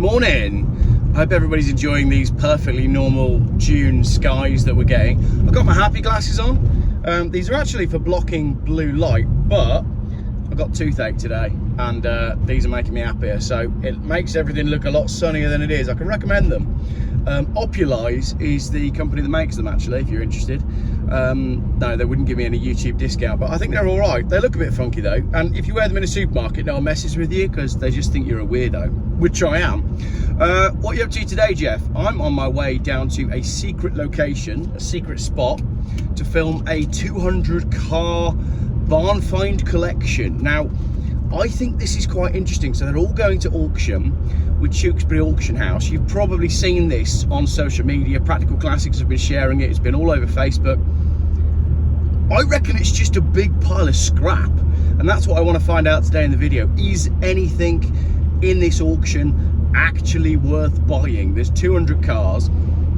morning. I hope everybody's enjoying these perfectly normal June skies that we're getting. I've got my happy glasses on. These are actually for blocking blue light, but I've got toothache today and these are making me happier, so it makes everything look a lot sunnier than it is. I can recommend them. Opulize is the company that makes them, actually, if you're interested. No, they wouldn't give me any YouTube discount, but I think they're all right. They look a bit funky though, and if you wear them in a supermarket, no one messes with you because they just think you're a weirdo, which I am. What are you up to today, Jeff? I'm on my way down to a secret location, a secret spot, to film a 200 car barn find collection. Now, I think this is quite interesting. So they're all going to auction with Tewkesbury Auction House. You've probably seen this on social media. Practical Classics have been sharing it. It's been all over Facebook. I reckon it's just a big pile of scrap, and that's what I want to find out today in the video. Is anything in this auction actually worth buying? There's 200 cars.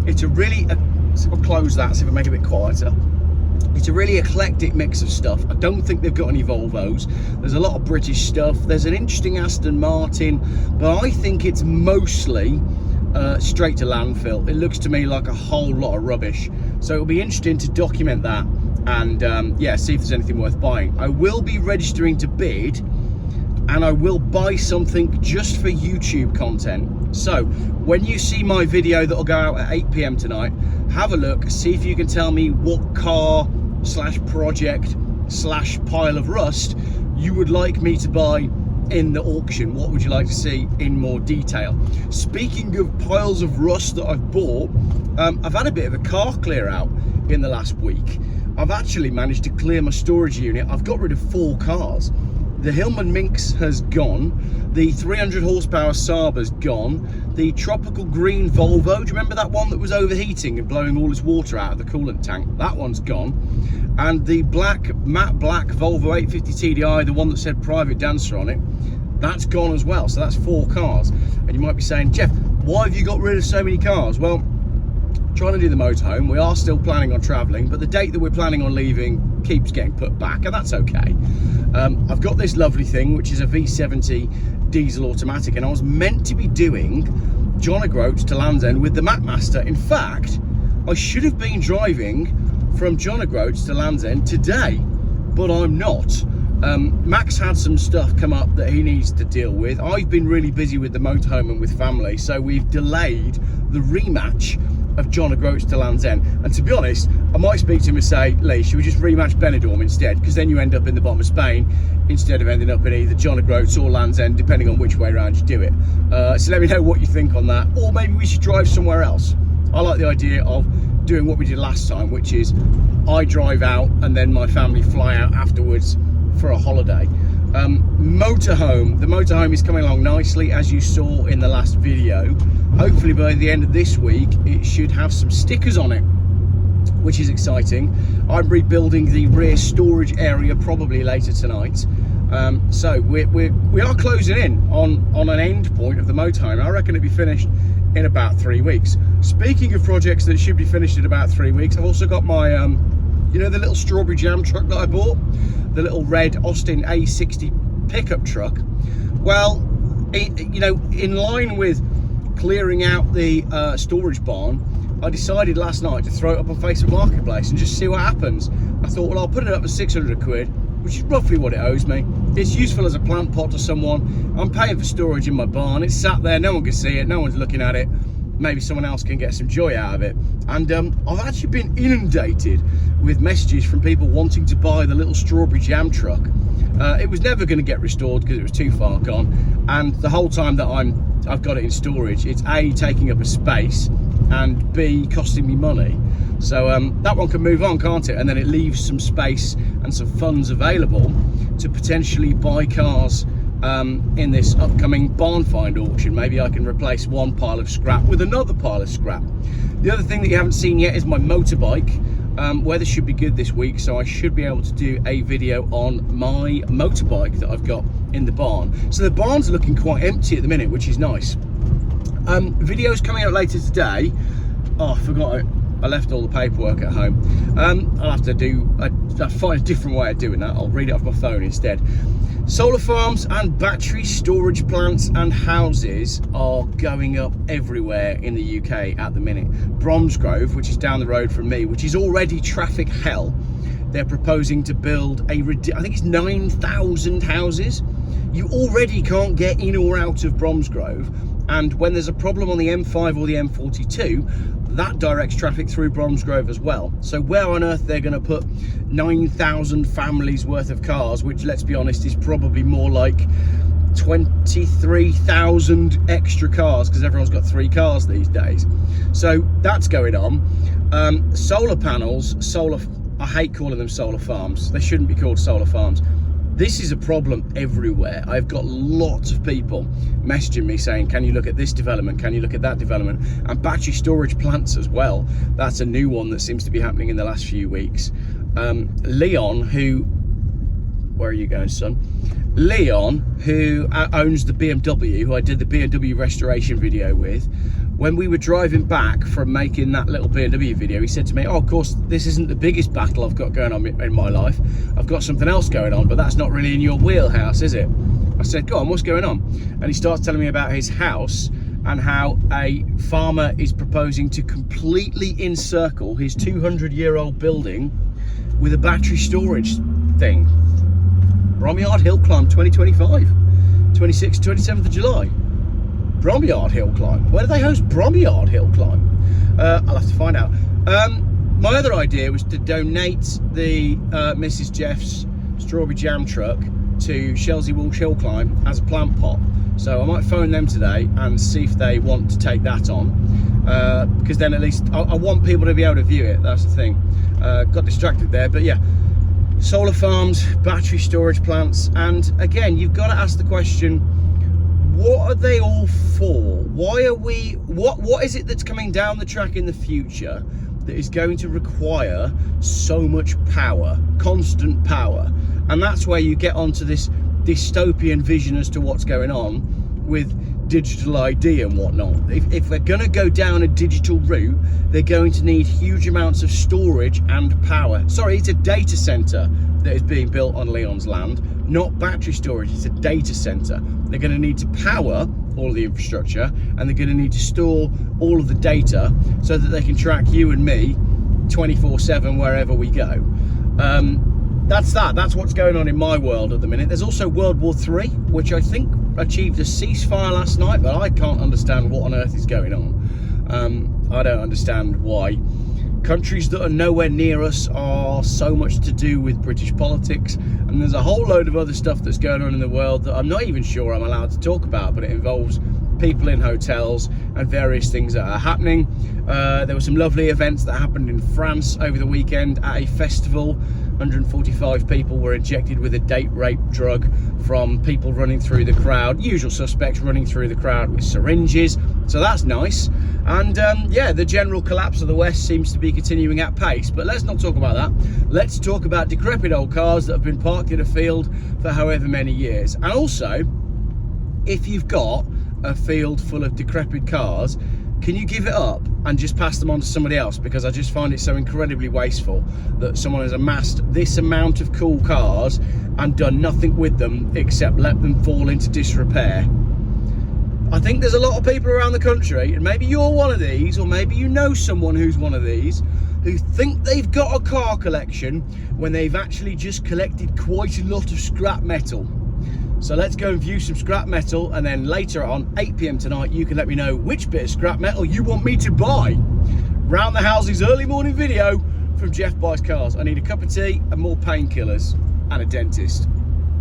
It's a really, so I'll close that, see if I make it a bit quieter. It's a really eclectic mix of stuff. I don't think they've got any Volvos. There's a lot of British stuff. There's an interesting Aston Martin, but I think it's mostly straight to landfill. It looks to me like a whole lot of rubbish. So it'll be interesting to document that and yeah, see if there's anything worth buying. I will be registering to bid, and I will buy something just for YouTube content. So when you see my video that'll go out at 8 PM tonight, have a look, see if you can tell me what car slash project slash pile of rust you would like me to buy in the auction. What would you like to see in more detail? Speaking of piles of rust that I've bought, I've had a bit of a car clear out in the last week. I've actually managed to clear my storage unit. I've got rid of 4 cars. The Hillman Minx has gone. The 300 horsepower Saab has gone. The tropical green Volvo, do you remember that one that was overheating and blowing all its water out of the coolant tank? That one's gone. And the matte black Volvo 850 TDI, the one that said private dancer on it, that's gone as well. So that's 4 cars. And you might be saying, Jeff, why have you got rid of so many cars? Well, trying to do the motorhome. We are still planning on traveling, but the date that we're planning on leaving keeps getting put back, and that's okay. I've got this lovely thing, which is a V70 diesel automatic, and I was meant to be doing John O'Groats to Land's End with the Macmaster. In fact, I should have been driving from John O'Groats to Land's End today, but I'm not. Max had some stuff come up that he needs to deal with. I've been really busy with the motorhome and with family, so we've delayed the rematch of John O'Groats to Land's End. And to be honest, I might speak to him and say, Lee, should we just rematch Benidorm instead? Because then you end up in the bottom of Spain instead of ending up in either John O'Groats or Land's End, depending on which way around you do it. So let me know what you think on that, or maybe we should drive somewhere else. I like the idea of doing what we did last time, which is I drive out and then my family fly out afterwards for a holiday. Motorhome. The motorhome is coming along nicely, as you saw in the last video. Hopefully by the end of this week it should have some stickers on it, which is exciting. I'm rebuilding the rear storage area probably later tonight. So we are closing in on an end point of the motorhome. I reckon it'll be finished in about 3 weeks. Speaking of projects that should be finished in about 3 weeks, I've also got my you know, the little strawberry jam truck that I bought, the little red Austin A60 pickup truck. Well, you know, in line with clearing out the storage barn, I decided last night to throw it up on Facebook Marketplace and just see what happens. I thought, well, I'll put it up for 600 quid, which is roughly what it owes me. It's useful as a plant pot to someone. I'm paying for storage in my barn. It's sat there, no one can see it, no one's looking at it. Maybe someone else can get some joy out of it. And I've actually been inundated with messages from people wanting to buy the little strawberry jam truck. It was never going to get restored because it was too far gone, and the whole time that I've got it in storage, it's A, taking up a space, and B, costing me money. So that one can move on, can't it? And then it leaves some space and some funds available to potentially buy cars in this upcoming barn find auction. Maybe I can replace one pile of scrap with another pile of scrap. The other thing that you haven't seen yet is my motorbike. Weather should be good this week, so I should be able to do a video on my motorbike that I've got in the barn. So the barn's looking quite empty at the minute, which is nice. Videos coming out later today. Oh, I forgot it. I left all the paperwork at home. I'll have to I'll find a different way of doing that. I'll read it off my phone instead. Solar farms and battery storage plants and houses are going up everywhere in the UK at the minute. Bromsgrove, which is down the road from me, which is already traffic hell, they're proposing to build I think it's 9,000 houses. You already can't get in or out of Bromsgrove, and when there's a problem on the M5 or the M42, that directs traffic through Bromsgrove as well. So where on earth they're going to put 9,000 families worth of cars, which, let's be honest, is probably more like 23,000 extra cars, because everyone's got 3 cars these days. So that's going on. Solar panels, I hate calling them solar farms. They shouldn't be called solar farms. This is a problem everywhere. I've got lots of people messaging me saying, can you look at this development? Can you look at that development? And battery storage plants as well. That's a new one that seems to be happening in the last few weeks. Leon, where are you going, son? Leon, who owns the BMW, who I did the BMW restoration video with, when we were driving back from making that little BMW video, he said to me, oh, of course, this isn't the biggest battle I've got going on in my life. I've got something else going on, but that's not really in your wheelhouse, is it? I said, go on, what's going on? And he starts telling me about his house and how a farmer is proposing to completely encircle his 200-year-old building with a battery storage thing. Bromyard Hill Climb 2025, 26th, 27th of July. Bromyard Hill Climb. Where do they host Bromyard Hill Climb? I'll have to find out. My other idea was to donate the Mrs. Jeff's strawberry jam truck to Shelsey Walsh Hill Climb as a plant pot. So I might phone them today and see if they want to take that on, because then at least I want people to be able to view it. That's the thing. Got distracted there, but yeah. Solar farms, battery storage plants, and again, you've got to ask the question, what are they all for? Why are we, what is it that's coming down the track in the future that is going to require so much power, constant power? And that's where you get onto this dystopian vision as to what's going on with digital ID and whatnot. If they're going to go down a digital route, they're going to need huge amounts of storage and power. Sorry, it's a data center that is being built on Leon's land, not battery storage. It's a data center. They're going to need to power all of the infrastructure, and they're going to need to store all of the data so that they can track you and me 24/7 wherever we go. That's what's going on in my world at the minute. There's also World War III, which I think achieved a ceasefire last night, but I can't understand what on earth is going on. I don't understand why countries that are nowhere near us are so much to do with British politics, and there's a whole load of other stuff that's going on in the world that I'm not even sure I'm allowed to talk about, but it involves people in hotels and various things that are happening. There were some lovely events that happened in France over the weekend at a festival. 145 people were injected with a date rape drug from people running through the crowd, usual suspects running through the crowd with syringes, so that's nice. And yeah, the general collapse of the West seems to be continuing at pace, but let's not talk about that. Let's talk about decrepit old cars that have been parked in a field for however many years. And also, if you've got a field full of decrepit cars, can you give it up and just pass them on to somebody else? Because I just find it so incredibly wasteful that someone has amassed this amount of cool cars and done nothing with them except let them fall into disrepair. I think there's a lot of people around the country, and maybe you're one of these, or maybe you know someone who's one of these, who think they've got a car collection when they've actually just collected quite a lot of scrap metal. So let's go and view some scrap metal, and then later on, 8 PM tonight, you can let me know which bit of scrap metal you want me to buy. Round the Houses early morning video from Jeff Buys Cars. I need a cup of tea and more painkillers and a dentist.